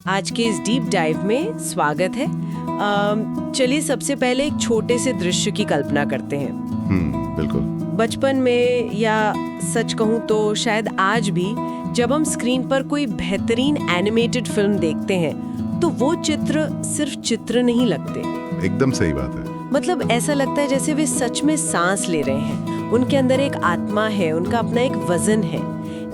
आज के इस डीप डाइव में स्वागत है। चलिए सबसे पहले एक छोटे से दृश्य की कल्पना करते हैं। बिल्कुल। बचपन में या सच कहूँ तो शायद आज भी जब हम स्क्रीन पर कोई बेहतरीन एनिमेटेड फिल्म देखते हैं तो वो चित्र सिर्फ चित्र नहीं लगते। एकदम सही बात है। मतलब ऐसा लगता है जैसे वे सच में सांस ले रहे हैं, उनके अंदर एक आत्मा है, उनका अपना एक वजन है।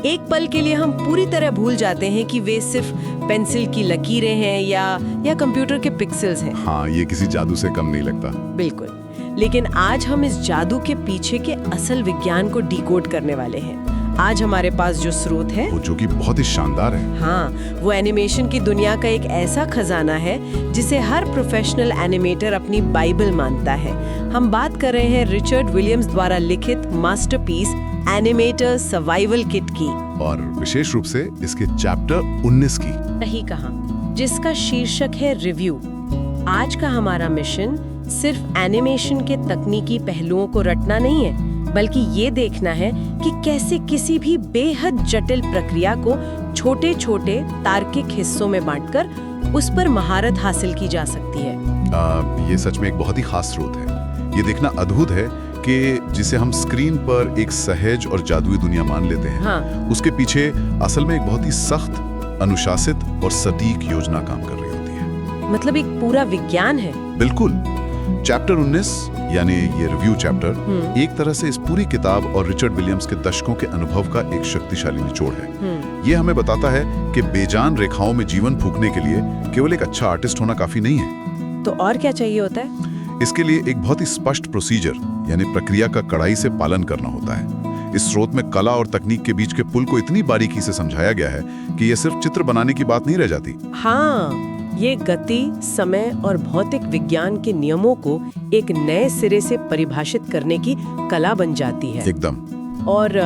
एक पल के लिए हम पूरी तरह भूल जाते हैं कि वे सिर्फ पेंसिल की लकीरें हैं या कंप्यूटर के पिक्सेल्स हैं। हाँ, ये किसी जादू से कम नहीं लगता। बिल्कुल। लेकिन आज हम इस जादू के पीछे के असल विज्ञान को डिकोड करने वाले हैं। आज हमारे पास जो स्रोत है वो जो कि बहुत ही शानदार है। हाँ, वो एनिमेशन की दुनिया का एक ऐसा खजाना है जिसे हर प्रोफेशनल एनिमेटर अपनी बाइबल मानता है। हम बात कर रहे हैं रिचर्ड विलियम्स द्वारा लिखित मास्टरपीस एनिमेटर सर्वाइवल किट की, और विशेष रूप से इसके चैप्टर 19 की। सही कहा, जिसका शीर्षक है रिव्यू। आज का हमारा मिशन सिर्फ एनिमेशन के तकनीकी पहलुओं को रटना नहीं है, बल्कि ये देखना है कि कैसे किसी भी बेहद जटिल प्रक्रिया को छोटे छोटे तार्किक हिस्सों में बांटकर उस पर महारत हासिल की जा सकती है। ये सच में एक बहुत ही खास स्रोत है। ये देखना अद्भुत है कि जिसे हम स्क्रीन पर एक सहज और जादुई दुनिया मान लेते हैं, हाँ। उसके पीछे असल में एक बहुत ही सख्त, अनुशासित और सटीक योजना काम कर रही होती है। मतलब एक पूरा विज्ञान है। बिल्कुल। चैप्टर 19 यानी ये रिव्यू चैप्टर एक तरह से इस पूरी किताब और रिचर्ड विलियम्स के दशकों के अनुभव का एक शक्तिशाली निचोड़ है। ये हमें बताता है कि बेजान रेखाओं में जीवन फूंकने के लिए केवल एक अच्छा आर्टिस्ट होना काफी नहीं है। तो और क्या चाहिए होता है? इसके लिए एक बहुत ही स्पष्ट प्रोसीजर यानी प्रक्रिया का कड़ाई से पालन करना होता है। इस स्रोत में कला और तकनीक के बीच के पुल को इतनी बारीकी से समझाया गया है कि ये सिर्फ चित्र बनाने की बात नहीं रह जाती। हाँ, ये गति, समय और भौतिक विज्ञान के नियमों को एक नए सिरे से परिभाषित करने की कला बन जाती है। एकदम। और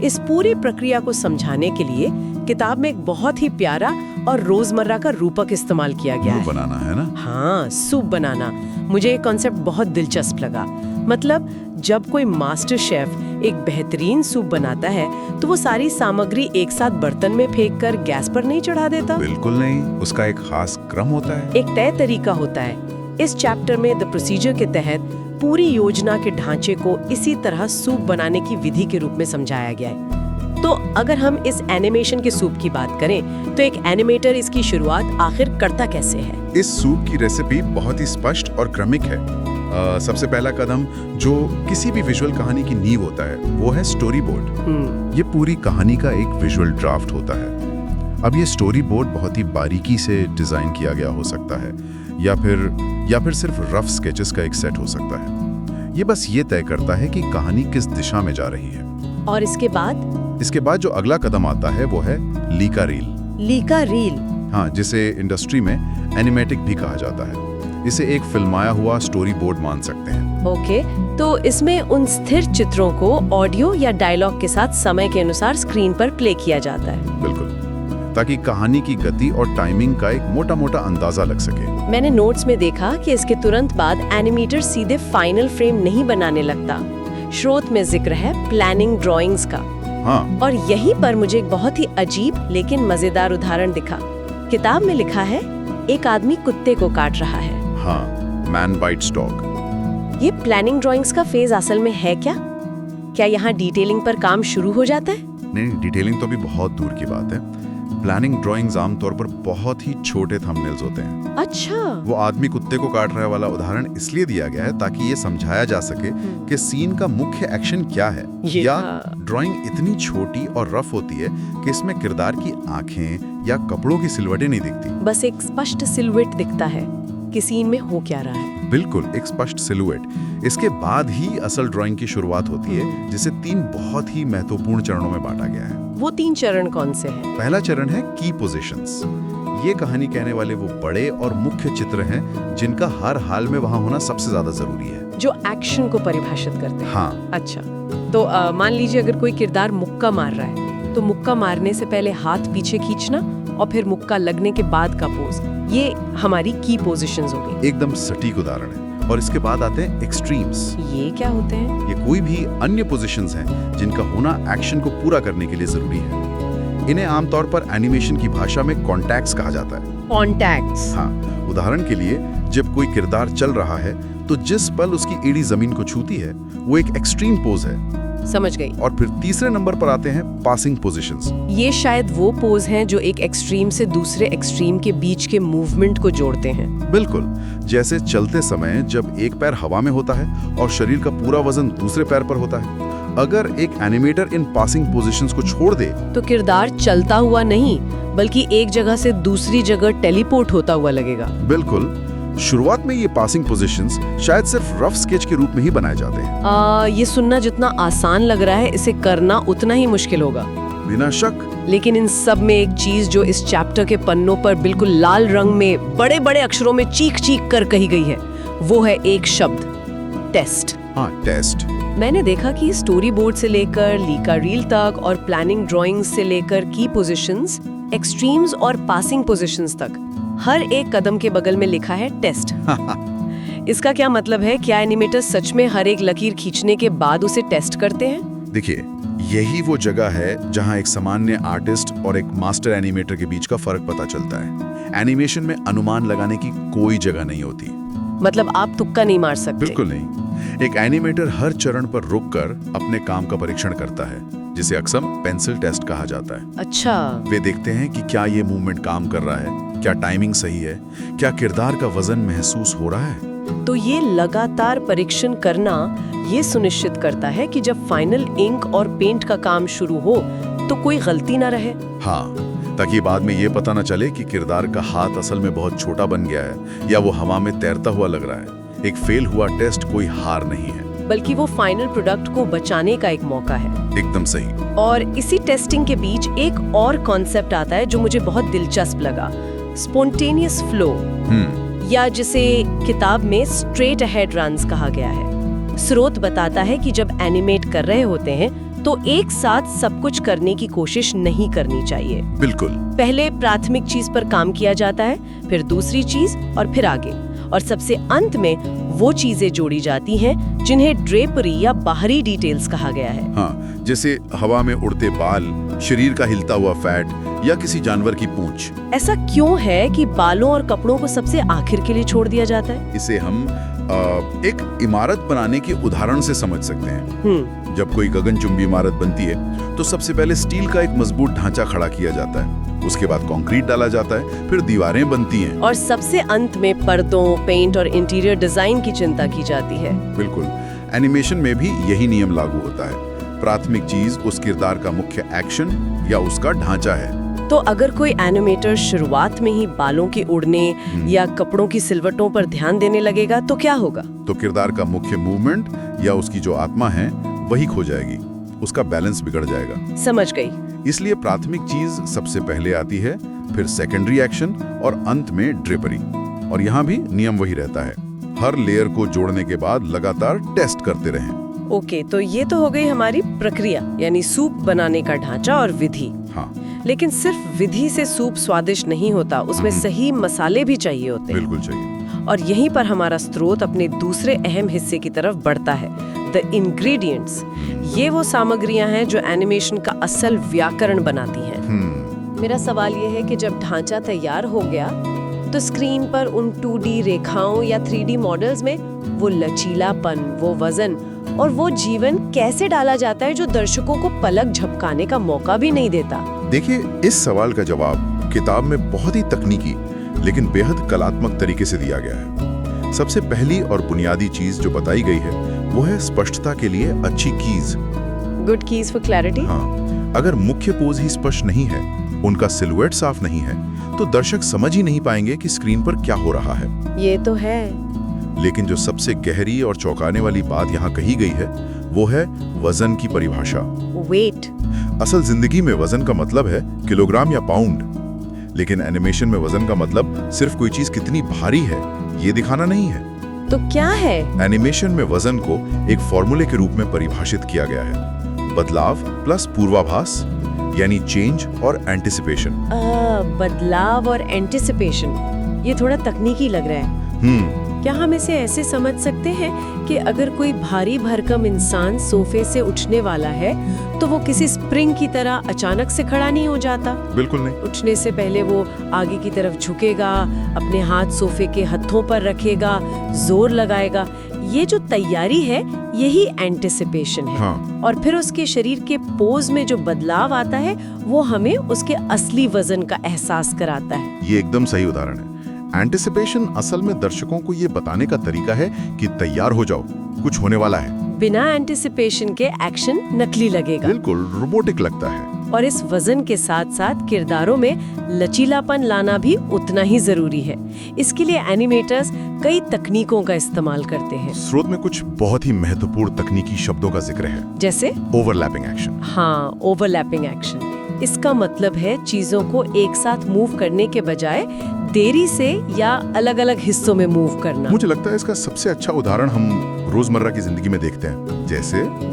इस पूरी प्रक्रिया को समझाने के लिए किताब में एक बहुत ही प्यारा और रोजमर्रा का रूपक इस्तेमाल किया गया है। बनाना है ना? हाँ, सूप बनाना। मुझे ये कॉन्सेप्ट बहुत दिलचस्प लगा। मतलब जब कोई मास्टर शेफ एक बेहतरीन सूप बनाता है तो वो सारी सामग्री एक साथ बर्तन में फेंककर गैस पर नहीं चढ़ा देता। बिल्कुल नहीं, उसका एक खास क्रम होता है, एक तय तरीका होता है। इस चैप्टर में द प्रोसीजर के तहत पूरी योजना के ढांचे को इसी तरह सूप बनाने की विधि के रूप में समझाया गया है। तो अगर हम इस एनिमेशन के सूप की बात करें तो एक एनिमेटर इसकी शुरुआत आखिर करता कैसे है? इस सूप की रेसिपी बहुत ही स्पष्ट और क्रमिक है। सबसे पहला कदम जो किसी भी विजुअल कहानी की नींव होता है वो है स्टोरी बोर्ड। ये पूरी कहानी का एक विजुअल ड्राफ्ट होता है। अब ये स्टोरी बोर्ड बहुत ही बारीकी से डिजाइन किया गया हो सकता है या फिर सिर्फ रफ स्केचेस का एक सेट हो सकता है। ये बस ये तय करता है कि कहानी किस दिशा में जा रही है। और इसके बाद जो अगला कदम आता है वो है लीका रील। Leica reel? हाँ, जिसे इंडस्ट्री में एनिमेटिक भी कहा जाता है। इसे एक फिल्माया हुआ स्टोरी बोर्ड मान सकते हैं। ओके, तो इसमें उन स्थिर चित्रों को ऑडियो या डायलॉग के साथ समय के अनुसार स्क्रीन पर प्ले किया जाता है। बिल्कुल, ताकि कहानी की गति और टाइमिंग का एक मोटा मोटा अंदाजा लग सके। मैंने नोट्स में देखा कि इसके तुरंत बाद एनिमेटर सीधे फाइनल फ्रेम नहीं बनाने लगता। स्रोत में जिक्र है प्लानिंग ड्राइंग्स का। हाँ। और यहीं पर मुझे एक बहुत ही अजीब लेकिन मजेदार उदाहरण दिखा। किताब में लिखा है एक आदमी कुत्ते को काट रहा है। हाँ, मैन बाइट्स डॉग। ये प्लानिंग ड्राइंग्स का फेज असल में है क्या? क्या यहाँ डिटेलिंग पर काम शुरू हो जाता है? नहीं, डिटेलिंग तो अभी बहुत दूर की बात है। प्लानिंग ड्राइंग्स आमतौर पर बहुत ही छोटे थंबनेल्स होते हैं। अच्छा। वो आदमी कुत्ते को काट रहा है वाला उदाहरण इसलिए दिया गया है ताकि ये समझाया जा सके कि सीन का मुख्य एक्शन क्या है। या ड्राइंग इतनी छोटी और रफ होती है कि इसमें किरदार की आंखें या कपड़ों की सिलवटें नहीं दिखती। बस एक स्पष्ट सिलुएट दिखता है कि सीन में हो क्या रहा है। बिल्कुल, एक स्पष्ट सिलुएट। इसके बाद ही असल ड्राइंग की शुरुआत होती है, जिसे 3 बहुत ही महत्वपूर्ण चरणों में बांटा गया है। वो 3 चरण कौन से हैं? पहला चरण है की पोजीशंस। ये कहानी कहने वाले वो बड़े और मुख्य चित्र हैं जिनका हर हाल में वहां होना सबसे ज्यादा जरूरी है, जो एक्शन को परिभाषित करते हैं। हाँ। अच्छा, तो मान लीजिए अगर कोई किरदार मुक्का मार रहा है तो मुक्का मारने से पहले हाथ पीछे खींचना और फिर मुक्का लगने के बाद का पोज, ये हमारी की पोजीशंस हो गई। एकदम सटीक उदाहरण है। और इसके बाद आते हैं एक्सट्रीम्स। ये क्या होते हैं? ये कोई भी अन्य पोजीशंस हैं जिनका होना एक्शन को पूरा करने के लिए जरूरी है। इन्हें आमतौर पर एनिमेशन की भाषा में कॉन्टैक्ट्स कहा जाता है। कॉन्टैक्ट्स। हाँ, उदाहरण के लिए जब कोई किरदार चल रहा है तो जिस पल उसकी एड़ी जमीन को छूती है वो एक एक्सट्रीम पोज है। समझ गई। और फिर तीसरे नंबर पर आते हैं पासिंग पोजीशंस। ये शायद वो पोज हैं जो एक एक्सट्रीम से दूसरे एक्सट्रीम के बीच के मूवमेंट को जोड़ते हैं। बिल्कुल, जैसे चलते समय जब एक पैर हवा में होता है और शरीर का पूरा वजन दूसरे पैर पर होता है। अगर एक एनिमेटर इन पासिंग पोजीशंस को छोड़ दे तो किरदार चलता हुआ नहीं बल्कि एक जगह से दूसरी जगह टेलीपोर्ट होता हुआ लगेगा। बिल्कुल, शुरुआत में ये पासिंग पोजीशंस शायद सिर्फ रफ स्केच के रूप में ही बनाए जाते हैं। ये सुनना जितना आसान लग रहा है इसे करना उतना ही मुश्किल होगा। बिना शक। लेकिन इन सब में एक चीज जो इस चैप्टर के पन्नों पर बिल्कुल लाल रंग में बड़े बड़े अक्षरों में चीख चीख कर कही गई है, वो है एक शब्द, टेस्ट। हाँ, टेस्ट। मैंने देखा कि स्टोरी बोर्ड से लेकर लीका रील तक और प्लानिंग ड्राइंग्स से लेकर की पोजीशंस, एक्सट्रीम्स और पासिंग पोजीशंस तक हर एक कदम के बगल में लिखा है टेस्ट। इसका क्या मतलब है? क्या एनिमेटर सच में हर एक लकीर खींचने के बाद उसे टेस्ट करते हैं? देखिए, यही वो जगह है जहां एक सामान्य आर्टिस्ट और एक मास्टर एनिमेटर के बीच का फर्क पता चलता है। एनिमेशन में अनुमान लगाने की कोई जगह नहीं होती। मतलब आप तुक्का नहीं मार सकते? बिल्कुल नहीं। एक एनिमेटर हर चरण पर रुककर अपने काम का परीक्षण करता है, जिसे अक्सर पेंसिल टेस्ट कहा जाता है। अच्छा। वे देखते हैं कि क्या ये मूवमेंट काम कर रहा है, क्या टाइमिंग सही है, क्या किरदार का वजन महसूस हो रहा है। तो ये लगातार परीक्षण करना ये सुनिश्चित करता है कि जब फाइनल इंक और पेंट का काम शुरू हो तो कोई गलती ना रहे। हाँ, ताकि बाद में ये पता न चले कि किरदार का हाथ असल में बहुत छोटा बन गया है या वो हवा में तैरता हुआ लग रहा है। एक फेल हुआ टेस्ट कोई हार नहीं है, बल्कि वो फाइनल प्रोडक्ट को बचाने का एक मौका है। एकदम सही। और इसी टेस्टिंग के बीच एक और कॉन्सेप्ट आता है जो मुझे बहुत दिलचस्प लगा, स्पॉन्टेनियस फ्लो, या जिसे किताब में स्ट्रेट अहेड रन्स कहा गया है। स्रोत बताता है कि जब एनिमेट कर रहे होते हैं तो एक साथ सब कुछ करने की कोशिश नहीं करनी चाहिए। बिल्कुल। पहले प्राथमिक चीज पर काम किया जाता है, फिर दूसरी चीज और फिर आगे, और सबसे अंत में वो चीजें जोड़ी जाती हैं जिन्हें ड्रेपरी या बाहरी डिटेल्स कहा गया है। हाँ, जैसे हवा में उड़ते बाल, शरीर का हिलता हुआ फैट या किसी जानवर की पूंछ। ऐसा क्यों है कि बालों और कपड़ों को सबसे आखिर के लिए छोड़ दिया जाता है? इसे हम एक इमारत बनाने के उदाहरण से समझ सकते हैं। जब कोई गगनचुंबी इमारत बनती है तो सबसे पहले स्टील का एक मजबूत ढांचा खड़ा किया जाता है, उसके बाद कंक्रीट डाला जाता है, फिर दीवारें बनती हैं और सबसे अंत में पर्दों, पेंट और इंटीरियर डिजाइन की चिंता की जाती है। बिल्कुल, एनिमेशन में भी यही नियम लागू होता है। प्राथमिक चीज उस किरदार का मुख्य एक्शन या उसका ढांचा है। तो अगर कोई एनिमेटर शुरुआत में ही बालों के उड़ने या कपड़ों की सिलवटों पर ध्यान देने लगेगा तो क्या होगा? तो किरदार का मुख्य मूवमेंट या उसकी जो आत्मा है वही खो जाएगी, उसका बैलेंस बिगड़ जाएगा। समझ गई। इसलिए प्राथमिक चीज सबसे पहले आती है, फिर सेकेंडरी एक्शन और अंत में ड्रेपरी। और यहाँ भी नियम वही रहता है, हर लेयर को जोड़ने के बाद लगातार टेस्ट करते रहें। ओके, तो ये तो हो गई हमारी प्रक्रिया, यानी सूप बनाने का ढांचा और विधि। हाँ, लेकिन सिर्फ विधि से सूप स्वादिष्ट नहीं होता, उसमें सही मसाले भी चाहिए होते हैं। बिल्कुल चाहिए। और यहीं पर हमारा स्रोत अपने दूसरे अहम हिस्से की तरफ बढ़ता है, द इंग्रेडिएंट्स। ये वो सामग्रियां हैं जो एनिमेशन का असल व्याकरण बनाती हैं। मेरा सवाल ये है कि जब ढांचा तैयार हो गया तो स्क्रीन पर उन 2D रेखाओं या 3D मॉडल्स में वो लचीलापन, वो वजन और वो जीवन कैसे डाला जाता है जो दर्शकों को पलक झपकाने का मौका भी नहीं देता? देखिए, इस सवाल का जवाब किताब में बहुत ही तकनीकी लेकिन बेहद कलात्मक तरीके से दिया गया है। सबसे पहली और बुनियादी चीज जो बताई गई है वो है स्पष्टता के लिए अच्छी keys. Good keys for clarity. हाँ, अगर मुख्य पोज ही स्पष्ट नहीं है, उनका सिलुएट साफ नहीं है, तो दर्शक समझ ही नहीं पाएंगे कि स्क्रीन पर क्या हो रहा है। ये तो है। लेकिन जो सबसे गहरी और चौंकाने वाली बात यहाँ कही गई है वो है वजन की परिभाषा। वेट। असल जिंदगी में वजन का मतलब है किलोग्राम या पाउंड, लेकिन एनिमेशन में वजन का मतलब सिर्फ कोई चीज कितनी भारी है ये दिखाना नहीं है। तो क्या है? एनिमेशन में वजन को एक फॉर्मूले के रूप में परिभाषित किया गया है, बदलाव प्लस पूर्वाभास, यानी चेंज और एंटिसिपेशन। बदलाव और एंटिसिपेशन, ये थोड़ा तकनीकी लग रहा है। क्या हम इसे ऐसे समझ सकते हैं कि अगर कोई भारी भरकम इंसान सोफे से उठने वाला है तो वो किसी स्प्रिंग की तरह अचानक से खड़ा नहीं हो जाता? बिल्कुल नहीं। उठने से पहले वो आगे की तरफ झुकेगा, अपने हाथ सोफे के हथों पर रखेगा, जोर लगाएगा। ये जो तैयारी है यही एंटिसिपेशन है। हाँ। और फिर उसके शरीर के पोज में जो बदलाव आता है वो हमें उसके असली वजन का एहसास कराता है। ये एकदम सही उदाहरण है। एंटिसिपेशन असल में दर्शकों को ये बताने का तरीका है कि तैयार हो जाओ, कुछ होने वाला है। बिना एंटिसिपेशन के एक्शन नकली लगेगा, बिल्कुल रोबोटिक लगता है। और इस वजन के साथ साथ किरदारों में लचीलापन लाना भी उतना ही जरूरी है। इसके लिए एनिमेटर्स कई तकनीकों का इस्तेमाल करते हैं। स्रोत में कुछ बहुत ही महत्वपूर्ण तकनीकी शब्दों का जिक्र है, जैसे ओवरलैपिंग एक्शन। हाँ, ओवरलैपिंग एक्शन। इसका मतलब है चीजों को एक साथ मूव करने के बजाय देरी से या अलग-अलग हिस्सों में मूव करना। मुझे लगता है इसका सबसे अच्छा उदाहरण हम रोजमर्रा की जिंदगी में देखते हैं।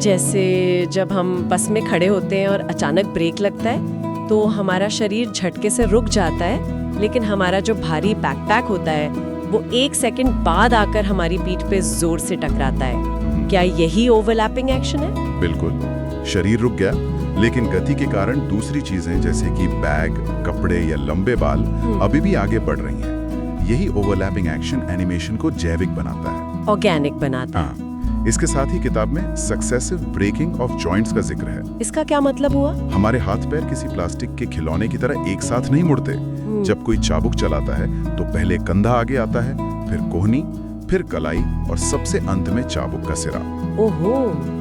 जैसे जब हम बस में खड़े होते हैं और अचानक ब्रेक लगता है तो हमारा शरीर झटके से रुक जाता है, लेकिन हमारा जो भारी बैकपैक होता है वो 1 सेकंड बाद आकर हमारी पीठ पे जोर से टकराता है। क्या यही ओवरलैपिंग एक्शन है? बिल्कुल, शरीर रुक गया लेकिन गति के कारण दूसरी चीजें जैसे कि बैग, कपड़े या लंबे बाल अभी भी आगे बढ़ रही हैं। यही ओवरलैपिंग एक्शन एनिमेशन को जैविक बनाता है, ऑर्गेनिक बनाता है। हाँ। इसके साथ ही किताब में सक्सेसिव ब्रेकिंग ऑफ जॉइंट्स का जिक्र है। इसका क्या मतलब हुआ? हमारे हाथ पैर किसी प्लास्टिक के खिलौने की तरह एक साथ नहीं मुड़ते। जब कोई चाबुक चलाता है तो पहले कंधा आगे आता है, फिर कोहनी, फिर कलाई और सबसे अंत में चाबुक का सिरा। ओहो।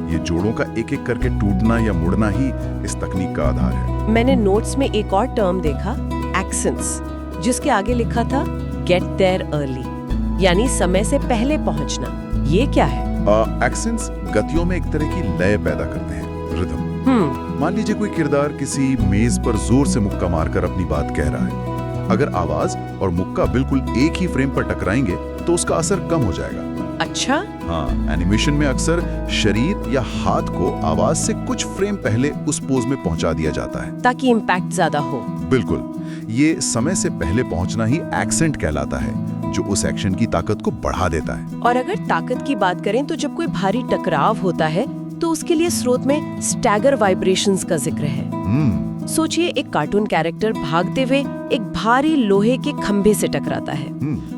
ये जोड़ों का एक एक करके टूटना या मुड़ना ही इस तकनीक का आधार है। मैंने नोट्स में एक और टर्म देखा, एक्सेंस, जिसके आगे लिखा था गेट देयर अर्ली, यानी समय से पहले पहुंचना। ये क्या है? एक्सेंट्स गतियों में एक तरह की लय पैदा करते हैं, रिदम। मान लीजिए कोई किरदार किसी मेज पर जोर से मुक्का मारकर अपनी बात कह रहा है। अगर आवाज और मुक्का बिल्कुल एक ही फ्रेम पर टकराएंगे तो उसका असर कम हो जाएगा। अच्छा। हाँ, एनिमेशन में अक्सर शरीर या हाथ को आवाज से कुछ फ्रेम पहले उस पोज में पहुंचा दिया जाता है ताकि इम्पैक्ट ज्यादा हो। बिल्कुल, ये समय से पहले पहुंचना ही एक्सेंट कहलाता है, जो उस एक्शन की ताकत को बढ़ा देता है। और अगर ताकत की बात करें तो जब कोई भारी टकराव होता है तो उसके लिए स्रोत में स्टैगर वाइब्रेशंस का जिक्र है। सोचिए, एक कार्टून कैरेक्टर भागते हुए एक भारी लोहे के खंभे से टकराता है।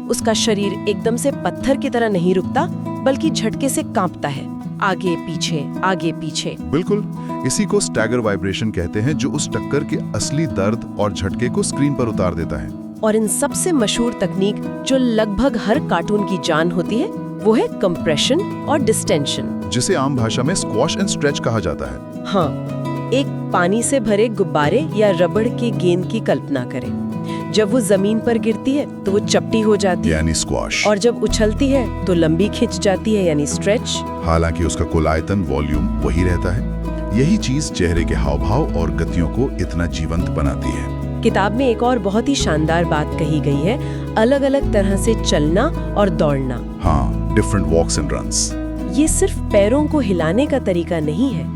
उसका शरीर एकदम से पत्थर की तरह नहीं रुकता, बल्कि झटके से कांपता है, आगे पीछे आगे पीछे। बिल्कुल, इसी को स्टैगर वाइब्रेशन कहते हैं, जो उस टक्कर के असली दर्द और झटके को स्क्रीन पर उतार देता है। और इन सबसे मशहूर तकनीक जो लगभग हर कार्टून की जान होती है वो है कंप्रेशन और डिस्टेंशन, जिसे आम भाषा में स्क्वॉश एंड स्ट्रेच कहा जाता है। हाँ, एक पानी से भरे गुब्बारे या रबड़ के गेंद की कल्पना करें। जब वो जमीन पर गिरती है तो वो चपटी हो जाती है, यानी स्क्वॉश, और जब उछलती है तो लंबी खिंच जाती है, यानी स्ट्रेच। हालांकि उसका कुल आयतन, वॉल्यूम वही रहता है। यही चीज चेहरे के हाव-भाव और गतियों को इतना जीवंत बनाती है। किताब में एक और बहुत ही शानदार बात कही गई है, अलग-अलग तरह से चलना और दौड़ना। हाँ, डिफरेंट वॉक्स एंड रन्स। ये सिर्फ पैरों को हिलाने का तरीका नहीं है,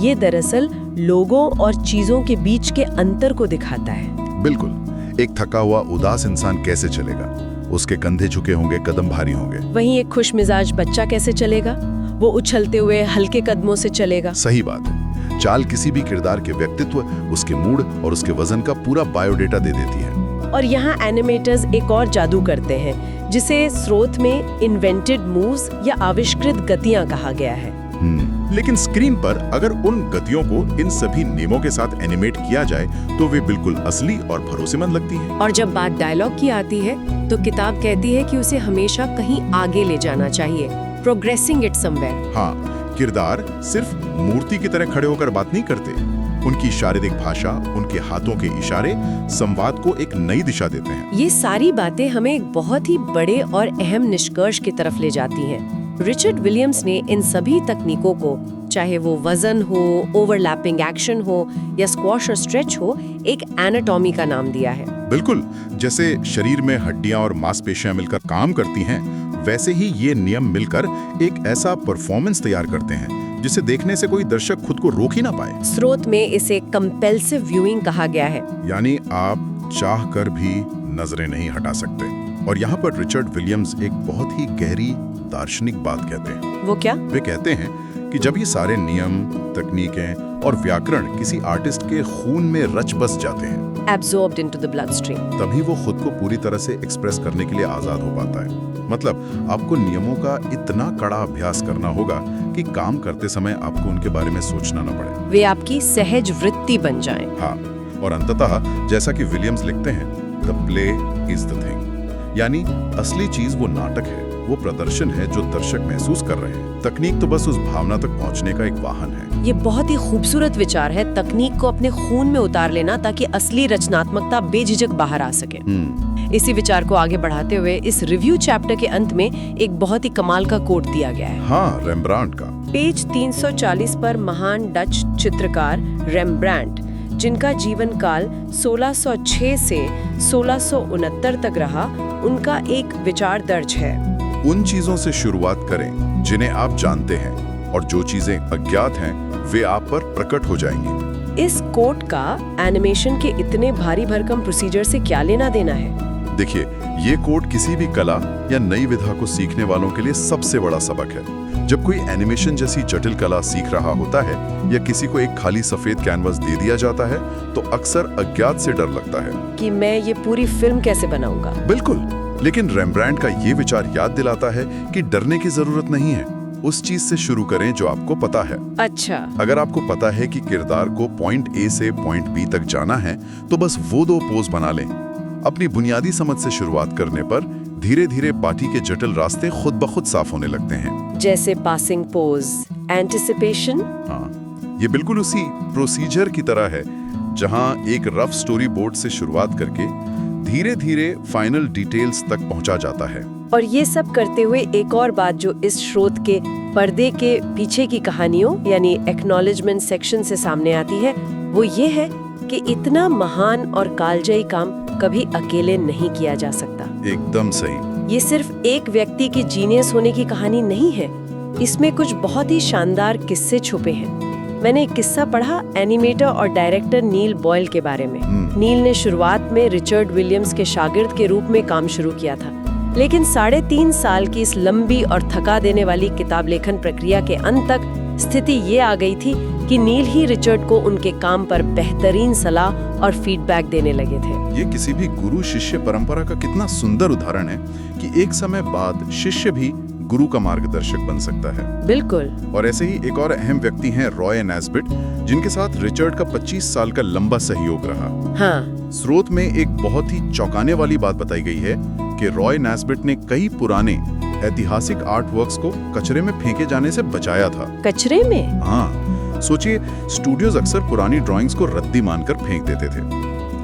ये दरअसल लोगों और चीजों के बीच के अंतर को दिखाता है। बिल्कुल, एक थका हुआ उदास इंसान कैसे चलेगा? उसके कंधे झुके होंगे, कदम भारी होंगे। वहीं एक खुशमिजाज बच्चा कैसे चलेगा? वो उछलते हुए हल्के कदमों से चलेगा। सही बात है। चाल किसी भी किरदार के व्यक्तित्व, उसके मूड और उसके वजन का पूरा बायोडेटा दे देती है। और यहाँ एनिमेटर्स एक और जादू करते हैं, जिसे स्रोत में इन्वेंटेड मूव्स या आविष्कृत गतियां कहा गया है। लेकिन स्क्रीन पर अगर उन गतियों को इन सभी नियमों के साथ एनिमेट किया जाए तो वे बिल्कुल असली और भरोसेमंद लगती है। और जब बात डायलॉग की आती है तो किताब कहती है कि उसे हमेशा कहीं आगे ले जाना चाहिए, प्रोग्रेसिंग इट समवेयर। हाँ, किरदार सिर्फ मूर्ति की तरह खड़े होकर बात नहीं करते। उनकी शारीरिक भाषा, उनके हाथों के इशारे संवाद को एक नई दिशा देते हैं। ये सारी बातें हमें एक बहुत ही बड़े और अहम निष्कर्ष की तरफ ले जाती हैं। रिचर्ड विलियम्स ने इन सभी तकनीकों को, चाहे वो वजन हो, ओवरलैपिंग एक्शन हो या स्क्वॉश और स्ट्रेच हो, एक एनाटॉमी का नाम दिया है। बिल्कुल, जैसे शरीर में हड्डियां और मांसपेशियां मिलकर काम करती हैं, वैसे ही ये नियम मिलकर एक ऐसा परफॉर्मेंस तैयार करते हैं जिसे देखने से कोई दर्शक खुद को रोक ही ना पाए। स्रोत में इसे कंपेल्सिव व्यूइंग कहा गया है, यानी आप चाह कर भी नजरें नहीं हटा सकते। और यहाँ पर रिचर्ड विलियम्स एक बहुत ही गहरी दार्शनिक बात कहते हैं। वो क्या? वे कहते हैं कि जब ये सारे नियम, तकनीकें और व्याकरण किसी आर्टिस्ट के खून में रच बस जाते हैं, Absorbed into the bloodstream. तभी वो खुद को पूरी तरह से एक्सप्रेस करने के लिए आजाद हो पाता है। मतलब आपको नियमों का इतना कड़ा अभ्यास करना होगा कि काम करते समय आपको उनके बारे में सोचना न पड़े। वे आपकी सहज वृत्ति बन जाएं। हाँ, और अंततः जैसा कि विलियम्स लिखते हैं, the play is the thing, यानी असली चीज वो नाटक है, वो प्रदर्शन है जो दर्शक महसूस कर रहे हैं। तकनीक तो बस उस भावना तक पहुंचने का एक वाहन है। ये बहुत ही खूबसूरत विचार है, तकनीक को अपने खून में उतार लेना ताकि असली रचनात्मकता बेझिझक बाहर आ सके। इसी विचार को आगे बढ़ाते हुए इस रिव्यू चैप्टर के अंत में एक बहुत ही कमाल का कोट दिया गया है। हाँ, रेम्ब्रांट का। पेज 340 पर महान डच चित्रकार रेम्ब्रांट, जिनका जीवन काल 1606 से 1669 तक रहा, उनका एक विचार दर्ज है। उन चीजों से शुरुआत करें जिन्हें आप जानते हैं, और जो चीजें अज्ञात हैं वे आप पर प्रकट हो जाएंगी। इस कोट का एनिमेशन के इतने भारी भरकम प्रोसीजर से क्या लेना देना है? देखिए, ये कोट किसी भी कला या नई विधा को सीखने वालों के लिए सबसे बड़ा सबक है। जब कोई एनिमेशन जैसी जटिल कला सीख रहा होता है या किसी को एक खाली सफेद कैनवस दे दिया जाता है, तो अक्सर अज्ञात से डर लगता है कि मैं ये पूरी फिल्म कैसे बनाऊंगा। बिल्कुल, लेकिन रेम्ब्रांट का ये विचार याद दिलाता है कि डरने की जरूरत नहीं है। उस चीज से शुरू करें जो आपको पता है। अच्छा, अगर आपको पता है कि किरदार को पॉइंट ए से पॉइंट बी तक जाना है, तो बस वो 2 पोज बना लें। अपनी बुनियादी समझ से शुरुआत करने पर धीरे धीरे बाकी के जटिल रास्ते खुद ब खुद साफ होने लगते हैं। जैसे पासिंग पोज, एंटिसिपेशन। हाँ, ये बिल्कुल उसी प्रोसीजर की तरह है जहां एक रफ स्टोरी बोर्ड से शुरुआत करके धीरे धीरे फाइनल डिटेल्स तक पहुंचा जाता है। और ये सब करते हुए एक और बात जो इस स्रोत के पर्दे के पीछे की कहानियों यानी एक्नॉलेजमेंट सेक्शन से सामने आती है, वो ये है कि इतना महान और कालजयी काम कभी अकेले नहीं किया जा सकता। एकदम सही। ये सिर्फ एक व्यक्ति की जीनियस होने की कहानी नहीं है, इसमें कुछ बहुत ही शानदार किस्से छुपे हैं। मैंने एक किस्सा पढ़ा एनिमेटर और डायरेक्टर नील बॉयल के बारे में। नील ने शुरुआत में रिचर्ड विलियम्स के शागिर्द के रूप में काम शुरू किया था, लेकिन 3.5 साल की इस लंबी और थका देने वाली किताब लेखन प्रक्रिया के अंत तक स्थिति ये आ गई थी कि नील ही रिचर्ड को उनके काम पर बेहतरीन सलाह और फीडबैक देने लगे थे। ये किसी भी गुरु शिष्य परंपरा का कितना सुंदर उदाहरण है कि एक समय बाद शिष्य भी गुरु का मार्गदर्शक बन सकता है। बिल्कुल। और ऐसे ही एक और अहम व्यक्ति हैं रॉय नैस्बिट, जिनके साथ रिचर्ड का 25 साल का लंबा सहयोग रहा। हाँ। स्रोत में एक बहुत ही चौंकाने वाली बात बताई गई है कि रॉय नैस्बिट ने कई पुराने ऐतिहासिक आर्ट वर्क्स को कचरे में फेंके जाने से बचाया था। कचरे में? हाँ, सोचिए, स्टूडियोज अक्सर पुरानी ड्राइंग्स को रद्दी मानकर फेंक देते थे।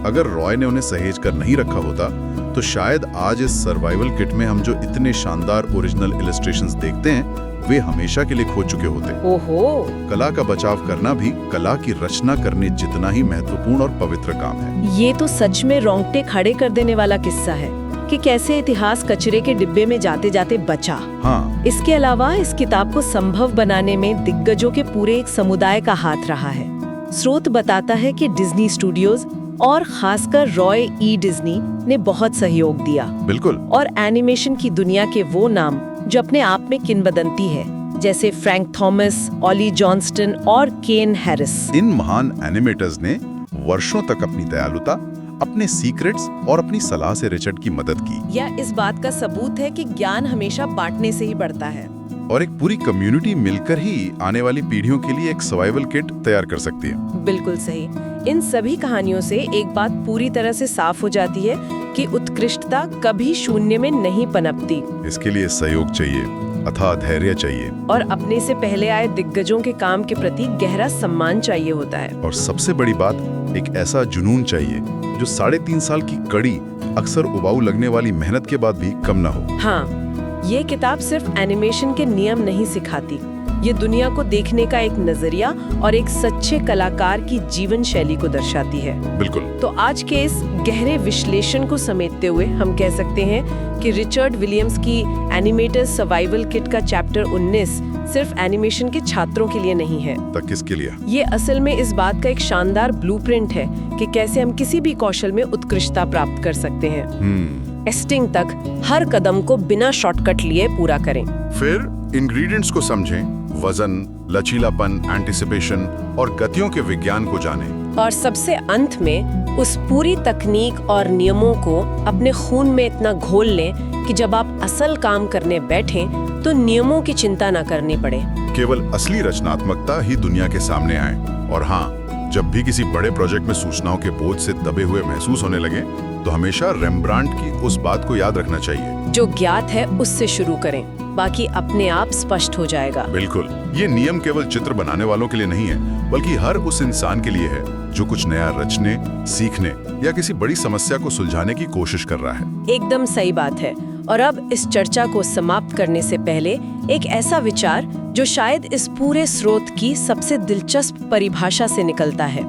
अगर रॉय ने उन्हें सहेज कर नहीं रखा होता तो शायद आज इस सर्वाइवल किट में हम जो इतने शानदार ओरिजिनल इलस्ट्रेशंस देखते हैं वे हमेशा के लिए खो चुके होते। ओहो। कला का बचाव करना भी कला की रचना करने जितना ही महत्वपूर्ण और पवित्र काम है। ये तो सच में रोंगटे खड़े कर देने वाला किस्सा है कि कैसे इतिहास कचरे के डिब्बे में जाते जाते बचा। हाँ। इसके अलावा इस किताब को संभव बनाने में दिग्गजों के पूरे एक समुदाय का हाथ रहा है। स्रोत बताता है कि डिज्नी स्टूडियोज और खासकर रॉय ई डिज्नी ने बहुत सहयोग दिया। बिल्कुल। और एनिमेशन की दुनिया के वो नाम जो अपने आप में किंवदंती है, जैसे फ्रैंक थॉमस, ऑली जॉनस्टन और केन हैरिस। इन महान एनिमेटर्स ने वर्षों तक अपनी दयालुता, अपने सीक्रेट्स और अपनी सलाह से रिचर्ड की मदद की। यह इस बात का सबूत है कि ज्ञान हमेशा बांटने से ही बढ़ता है। और एक पूरी कम्युनिटी मिलकर ही आने वाली पीढ़ियों के लिए एक सर्वाइवल किट तैयार कर सकती है। बिल्कुल सही। इन सभी कहानियों से एक बात पूरी तरह से साफ हो जाती है कि उत्कृष्टता कभी शून्य में नहीं पनपती। इसके लिए सहयोग चाहिए, अथाह धैर्य चाहिए, और अपने से पहले आए दिग्गजों के काम के प्रति गहरा सम्मान चाहिए होता है। और सबसे बड़ी बात, एक ऐसा जुनून चाहिए जो 3.5 साल की कड़ी, अक्सर उबाऊ लगने वाली मेहनत के बाद भी कम ना हो। हाँ, ये किताब सिर्फ एनिमेशन के नियम नहीं सिखाती, ये दुनिया को देखने का एक नजरिया और एक सच्चे कलाकार की जीवन शैली को दर्शाती है। बिल्कुल। तो आज के इस गहरे विश्लेषण को समेटते हुए हम कह सकते हैं कि रिचर्ड विलियम्स की एनिमेटर सर्वाइवल किट का चैप्टर 19 सिर्फ एनिमेशन के छात्रों के लिए नहीं है। तक किसके लिए? ये असल में इस बात का एक शानदार ब्लूप्रिंट है कि कैसे हम किसी भी कौशल में उत्कृष्टता प्राप्त कर सकते हैं। टेस्टिंग तक हर कदम को बिना शॉर्टकट लिए पूरा करें। फिर इंग्रेडिएंट्स को समझें, वजन, लचीलापन, एंटिसिपेशन और गतियों के विज्ञान को जानें। और सबसे अंत में उस पूरी तकनीक और नियमों को अपने खून में इतना घोल लें कि जब आप असल काम करने बैठें तो नियमों की चिंता ना करनी पड़े। केवल असली रचनात्मकता ही दुनिया के सामने आए। और हाँ, जब भी किसी बड़े प्रोजेक्ट में सूचनाओं के बोझ से दबे हुए महसूस होने लगे तो हमेशा रेम्ब्रांट की उस बात को याद रखना चाहिए, जो ज्ञात है उससे शुरू करें, बाकी अपने आप स्पष्ट हो जाएगा। बिल्कुल। ये नियम केवल चित्र बनाने वालों के लिए नहीं है, बल्कि हर उस इंसान के लिए है जो कुछ नया रचने, सीखने या किसी बड़ी समस्या को सुलझाने की कोशिश कर रहा है। एकदम सही बात है। और अब इस चर्चा को समाप्त करने से पहले एक ऐसा विचार जो शायद इस पूरे स्रोत की सबसे दिलचस्प परिभाषा से निकलता है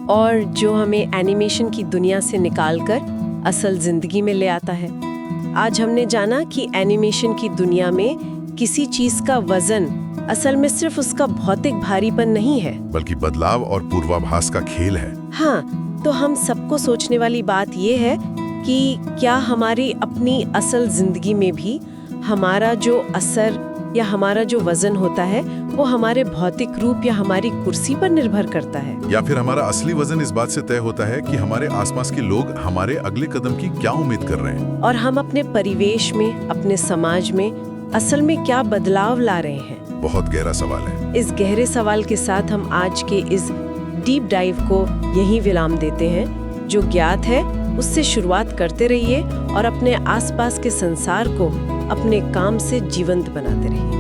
और जो हमें एनिमेशन की दुनिया से निकालकर असल जिंदगी में ले आता है। आज हमने जाना कि एनिमेशन की दुनिया में किसी चीज का वजन असल में सिर्फ उसका भौतिक भारीपन नहीं है, बल्कि बदलाव और पूर्वाभास का खेल है। हाँ, तो हम सबको सोचने वाली बात ये है कि क्या हमारी अपनी असल जिंदगी में भी हमारा जो असर या हमारा जो वजन होता है वो हमारे भौतिक रूप या हमारी कुर्सी पर निर्भर करता है, या फिर हमारा असली वजन इस बात से तय होता है कि हमारे आसपास के लोग हमारे अगले कदम की क्या उम्मीद कर रहे हैं और हम अपने परिवेश में, अपने समाज में असल में क्या बदलाव ला रहे हैं। बहुत गहरा सवाल है। इस गहरे सवाल के साथ हम आज के इस डीप डाइव को यहीं विराम देते हैं। जो ज्ञात है उससे शुरुआत करते रहिए और अपने आसपास के संसार को अपने काम से जीवंत बनाते रहिए।